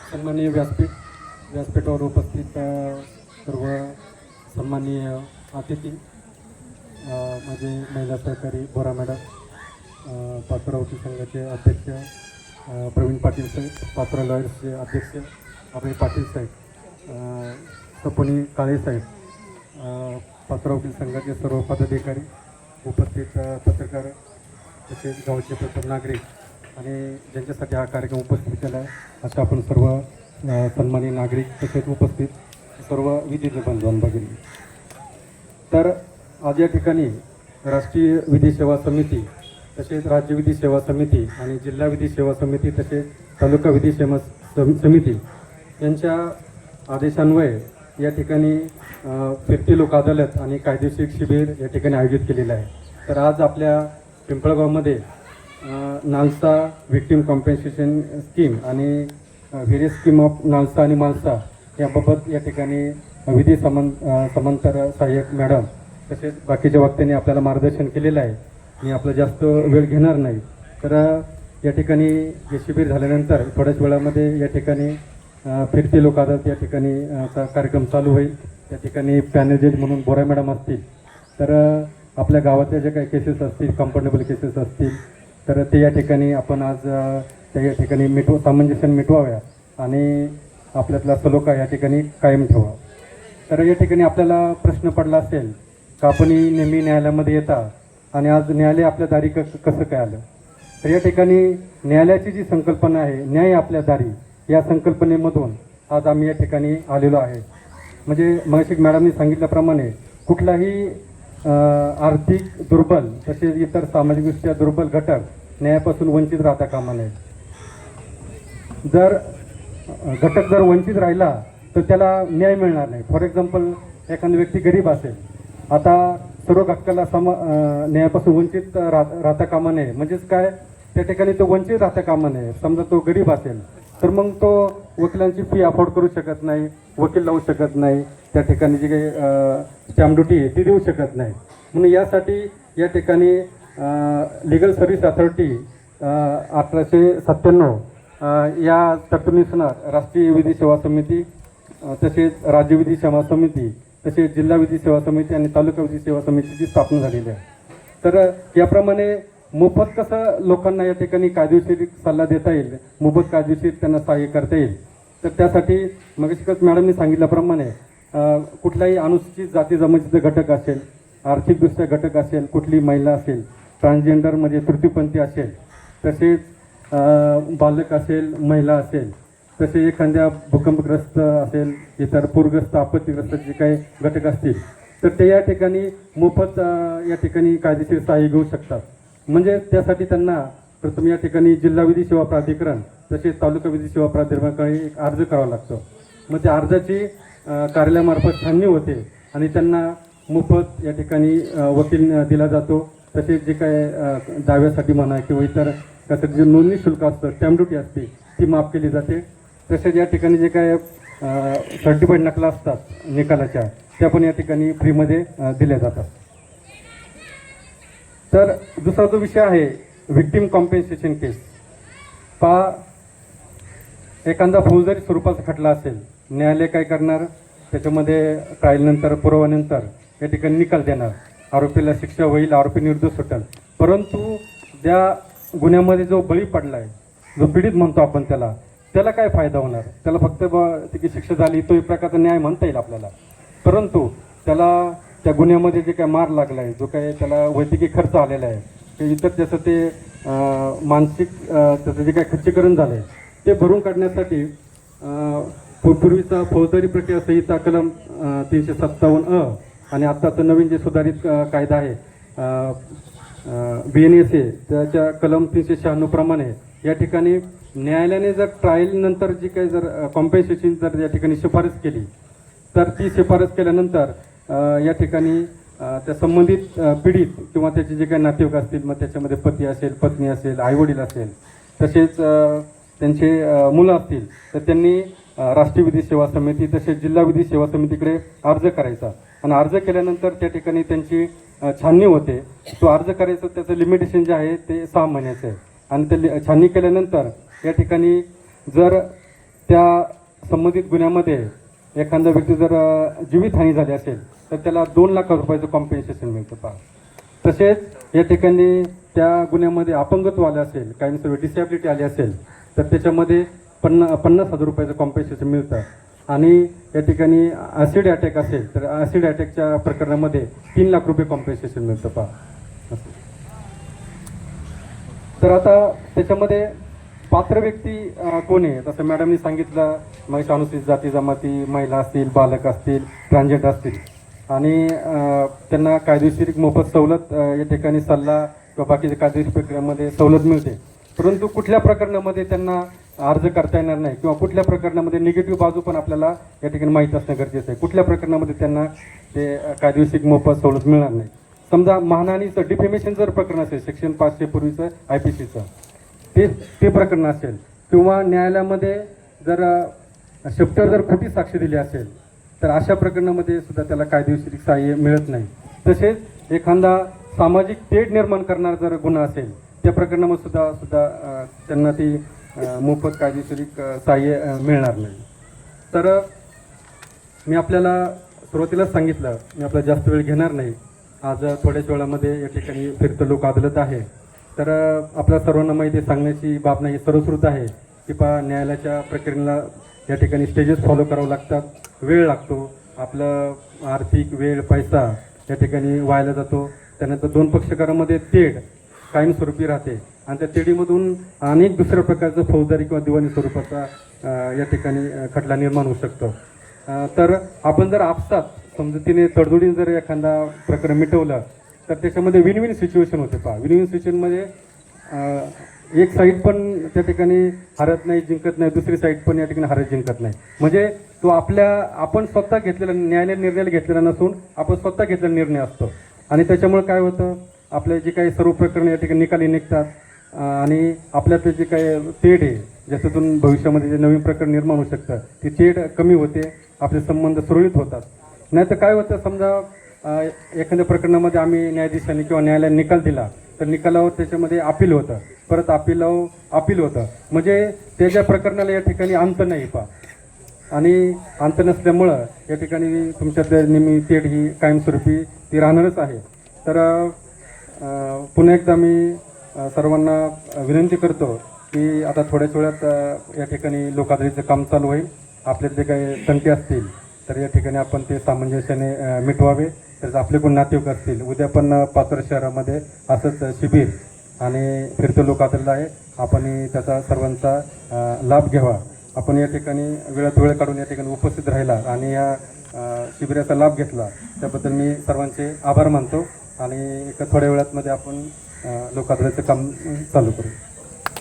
सन्माननीय व्यासपीठावर उपस्थित सर्व सन्माननीय अतिथी, माझे महिला सहकारी बोरा मॅडम, पाचोरा वकील संघाचे अध्यक्ष प्रवीण पाटील साहेब, पाचोरा लॉयर्सचे अध्यक्ष अभय पाटील साहेब, सपोनी काळे साहेब, पाचोरा वकील संघाचे सर्व पदाधिकारी, उपस्थित पत्रकार, तसेच गावचे प्रथम नागरिक आणि ज्यांच्यासाठी हा कार्यक्रम उपस्थित केला आहे अशा आपण सर्व सन्माननीय नागरिक, तसेच उपस्थित सर्व विधीज्ञ बांधवांना भगिनी. तर आज या ठिकाणी राष्ट्रीय विधी सेवा समिती, तसेच राज्य विधी सेवा समिती आणि जिल्हा विधी सेवा समिती, तसेच तालुका विधी सेवा समिती यांच्या आदेशान्वये या ठिकाणी फिरती लोक अदालत आणि कायदेशीर शिबिर या ठिकाणी आयोजित केलेलं आहे. तर आज आपल्या पिंपळगावमध्ये नालसा व्हिक्टीम कॉम्पेन्सेशन स्कीम आणि व्हेरियस स्कीम ऑफ नालसा आणि मालसा याबाबत या ठिकाणी विधी समांतर सहाय्यक मॅडम तसेच बाकीच्या वक्त्यांनी आपल्याला मार्गदर्शन केलेलं आहे. मी आपला जास्त वेळ घेणार नाही. तर या ठिकाणी हे शिबिर झाल्यानंतर थोड्याच वेळामध्ये या ठिकाणी फिरती लोक अदालत या ठिकाणी कार्यक्रम चालू होईल. त्या ठिकाणी पॅनल जज म्हणून बोरा मॅडम असतील. तर आपल्या गावातल्या जे काही केसेस असतील, कम्फर्टेबल केसेस असतील, तर ते या ठिकाणी आपण आज त्या या ठिकाणी सामंजस्य मिटवाव्या आणि आपल्यातला सलोखा या ठिकाणी कायम ठेवा. तर या ठिकाणी आपल्याला प्रश्न पडला असेल का आपण नेहमी न्यायालयामध्ये येता आणि आज न्यायालय आपल्या दारी कसं काय आलं. तर या ठिकाणी न्यायालयाची जी संकल्पना आहे, न्याय आपल्या दारी, या संकल्पनेमधून आज आम्ही या ठिकाणी आलेलो आहे. म्हणजे मगाशी मॅडमनी सांगितल्याप्रमाणे कुठलाही आर्थिक दुर्बल तसेच इतर सामाजिकदृष्ट्या दुर्बल घटक न्यायापासून वंचित राहता कामा नये. जर घटक जर वंचित राहिला तर त्याला न्याय मिळणार नाही. फॉर एक्झाम्पल, एखादी व्यक्ती गरीब असेल, आता सर्व घटकाला न्यायापासून वंचित राहता कामा नये. म्हणजेच काय, त्या ठिकाणी तो वंचित राहता कामा नये. समजा तो गरीब असेल तर मग तो वकिलांची फी अफोर्ड करू शकत नाही, वकील लावू शकत नाही, त्या ठिकाणी जी काही स्टॅम्प ड्युटी आहे ती देऊ शकत नाही. म्हणून यासाठी या ठिकाणी लीगल सर्व्हिस अथॉरिटी 1897 या तरतुदीनुसार राष्ट्रीय विधी सेवा समिती, तसेच राज्य विधी सेवा समिती, तसेच जिल्हा विधी सेवा समिती आणि तालुका विधी सेवा समितीची स्थापना झालेली आहे. तर याप्रमाणे मोफत कसं लोकांना या ठिकाणी कायदेशीर सल्ला देता येईल, मोफत कायदेशीर त्यांना सहाय्य करता येईल. तर त्यासाठी मगाशीच मॅडमनी सांगितल्याप्रमाणे कुठलाही अनुसूचित जाती जमातीचे घटक असेल, आर्थिकदृष्ट्या घटक असेल, कुठली महिला असेल, ट्रान्सजेंडर म्हणजे तृतीयपंथी असेल, तसेच बालक असेल, महिला असेल, तसे एखाद्या भूकंपग्रस्त असेल, इतर पूरग्रस्त आपत्तीग्रस्त जे काही घटक असतील तर ते या ठिकाणी मोफत या ठिकाणी कायदेशीर सहाय्य घेऊ शकतात. म्हणजे त्यासाठी त्यांना प्रथम या ठिकाणी जिल्हा विधी सेवा प्राधिकरण तसेच तालुका विधी सेवा प्राधिकरणाकडे एक अर्ज करावा लागतो. मग त्या अर्जाची कार्यालयामार्फत छाननी होते आणि त्यांना मोफत या ठिकाणी वकील दिला जातो. तसेच जे काय दाव्यासाठी म्हणा किंवा इतर त्यासाठी जे नोंदणी शुल्क असतं, स्टॅम्प ड्युटी असते, ती माफ केली जाते. तसेच या ठिकाणी जे काय सर्टिफाईड नकला असतात निकालाच्या, त्या पण या ठिकाणी फ्रीमध्ये दिल्या जातात. तर दुसरा जो विषय आहे व्हिक्टीम कॉम्पेन्सेशन केस. एखादा फौजदारी स्वरूपाचा खटला असेल, न्यायालय काय करणार, त्याच्यामध्ये ट्रायलनंतर पुराव्यानंतर या ठिकाणी निकाल देणार, आरोपीला शिक्षा होईल, आरोपी निर्दोष सुटेल. परंतु त्या गुन्ह्यामध्ये जो बळी पडला आहे, जो पीडित म्हणतो आपण त्याला काय फायदा होणार. त्याला फक्त त्याची शिक्षा झाली तो एक प्रकारचा न्याय म्हणता येईल आपल्याला. परंतु त्याला त्या गुन्ह्यामध्ये जे काय मार लागला आहे, जो काय त्याला वैद्यकीय खर्च आलेला आहे, ते इतर त्याचं ते मानसिक त्याचं जे काय खच्चीकरण झालं आहे ते भरून काढण्यासाठी पूर्वीचा फौजदारी प्रक्रिया संहिता कलम 357 आणि आत्ताचं नवीन जे सुधारित कायदा आहे BNSA त्याच्या कलम 396 प्रमाणे या ठिकाणी न्यायालयाने जर ट्रायलनंतर जी काही जर कॉम्पेन्सेशन जर या ठिकाणी शिफारस केली तर ती शिफारस केल्यानंतर या ठिकाणी त्या संबंधित पीडित किंवा त्याचे जे काही नातेवाईक असतील, मग त्याच्यामध्ये पती असेल, पत्नी असेल, आईवडील असेल, तसेच त्यांचे मुलं असतील, तर त्यांनी राष्ट्रीय विधी सेवा समिती तसेच जिल्हा विधी सेवा समितीकडे अर्ज करायचा. आणि अर्ज केल्यानंतर त्या ठिकाणी त्यांची छाननी होते. तो अर्ज करायचा त्याचं लिमिटेशन जे आहे ते 6 महिन्याचं आहे. आणि ते छाननी केल्यानंतर या ठिकाणी जर त्या संबंधित गुन्ह्यामध्ये एखादा व्यक्ती जर जीवितहानी झाली असेल तर त्याला 2 लाख रुपयाचं कॉम्पेन्सेशन मिळतं पहा. तसेच या ठिकाणी त्या गुन्ह्यामध्ये अपंगत्व आलं असेल, कायमस्वरूपी डिसॅबिलिटी आली असेल तर त्याच्यामध्ये 50,000 रुपयाचं कॉम्पेन्सेशन मिळतं. आणि या ठिकाणी ॲसिड अटॅक असेल तर ॲसिड अटॅकच्या प्रकरणामध्ये 3 लाख रुपये कॉम्पेन्सेशन मिळतं पहा. तर आता त्याच्यामध्ये पात्र व्यक्ती कोण आहे, तसं मॅडमनी सांगितलं, मग अनुसूचित जाती जमाती, महिला असतील, बालक असतील, ट्रान्सजेंडर असतील आणि त्यांना कायदेशीर मोफत सवलत या ठिकाणी सल्ला किंवा बाकीच्या कायदेशीर प्रक्रियेमध्ये सवलत मिळते. परंतु कुठल्या प्रकरणामध्ये त्यांना अर्ज करता येणार नाही किंवा कुठल्या प्रकरणामध्ये निगेटिव्ह बाजू पण आपल्याला या ठिकाणी माहीत असणं गरजेचं आहे. कुठल्या प्रकरणामध्ये त्यांना ते कायदेशीर मोफत सवलत मिळणार नाही. समजा मानहानीचं डिफेमेशन जर प्रकरण असेल, सेक्शन 500 पूर्वीचं IPCचं ते प्रकरण असेल किंवा न्यायालयामध्ये जर शेफ्टर जर खोटी साक्ष दिली असेल तर अशा प्रकरणामध्ये सुद्धा त्याला कायदेशीर सहाय्य मिळत नाही. तसेच एखादा सामाजिक तेढ निर्माण करणारा जर गुन्हा असेल त्या प्रकरणामध्ये सुद्धा त्यांना ती मोफत कायदेशीर सहाय्य मिळणार नाही. तर मी आपल्याला सुरुवातीलाच सांगितलं, मी आपला जास्त वेळ घेणार नाही. आज थोड्याच वेळामध्ये या ठिकाणी फिरतं लोक अदालत आहे. तर आपल्या सर्वांना माहिती सांगण्याची बाब नाही, सर्वश्रुत आहे की न्यायालयाच्या प्रक्रियेला या ठिकाणी स्टेजेस फॉलो करावं लागतात, वेळ लागतो, आपलं आर्थिक वेळ पैसा या ठिकाणी व्हायला जातो. त्यानंतर 2 पक्षकारामध्ये तेढ कायमस्वरूपी राहते आणि त्या तेढीमधून अनेक दुसऱ्या प्रकारचं फौजदारी किंवा दिवाणी स्वरूपाचा या ठिकाणी खटला निर्माण होऊ शकतो. तर आपण जर आपसात समजुतीने तडजोडीने जर एखादा प्रकरण मिटवलं तर त्याच्यामध्ये विन विन सिच्युएशन होते पहा. विन विन सिच्युएशनमध्ये एक साईड पण त्या ठिकाणी हरत नाही, जिंकत नाही, दुसरी साईड पण या ठिकाणी हरत जिंकत नाही. म्हणजे तो आपण स्वतः घेतलेला न्यायालय निर्णय घेतलेला नसून आपण स्वतः घेतलेला निर्णय असतो. आणि त्याच्यामुळे काय होतं, आपले जे काही सर्व प्रकरण या ठिकाणी निकाली निघतात आणि आपल्यातलं जे काही तेढ आहे ज्याच्यातून भविष्यामध्ये जे नवीन प्रकरण निर्माण होऊ शकतं ती तेढ कमी होते, आपले संबंध सुरळीत होतात. नाही तर काय होतं, समजा एखाद्या प्रकरणामध्ये आम्ही न्यायाधीशांनी किंवा न्यायालयाने निकाल दिला तर निकालावर त्याच्यामध्ये अपील होतं, परत अपील होतं, म्हणजे त्याच्या प्रकरणाला या ठिकाणी अंत नाही पहा. आणि अंत नसल्यामुळं या ठिकाणी तुमच्यात नेहमी तेढ ही कायमस्वरूपी ती राहणारच आहे. तर पुन्हा एकदा मी सर्वांना विनंती करतो की आता थोड्याच वेळात या ठिकाणी लोक अदालतीचं काम चालू होईल. आपले जे काही तंटे असतील तर या ठिकाणी आपण ते सामंजस्याने मिटवावे. तर आपले कोण नातेवाईक असतील, उद्या पण पाचोरा शहरामध्ये असंच शिबिर आणि फिरतं लोक अदालत आहे, आपण त्याचा सर्वांचा लाभ घ्यावा. आपण या ठिकाणी वेळात वेळ काढून या ठिकाणी उपस्थित राहिला आणि या शिबिराचा लाभ घेतला त्याबद्दल मी सर्वांचे आभार मानतो. आणि एका थोड्या वेळात मध्ये आपण लोक अदालतीचं काम चालू करू.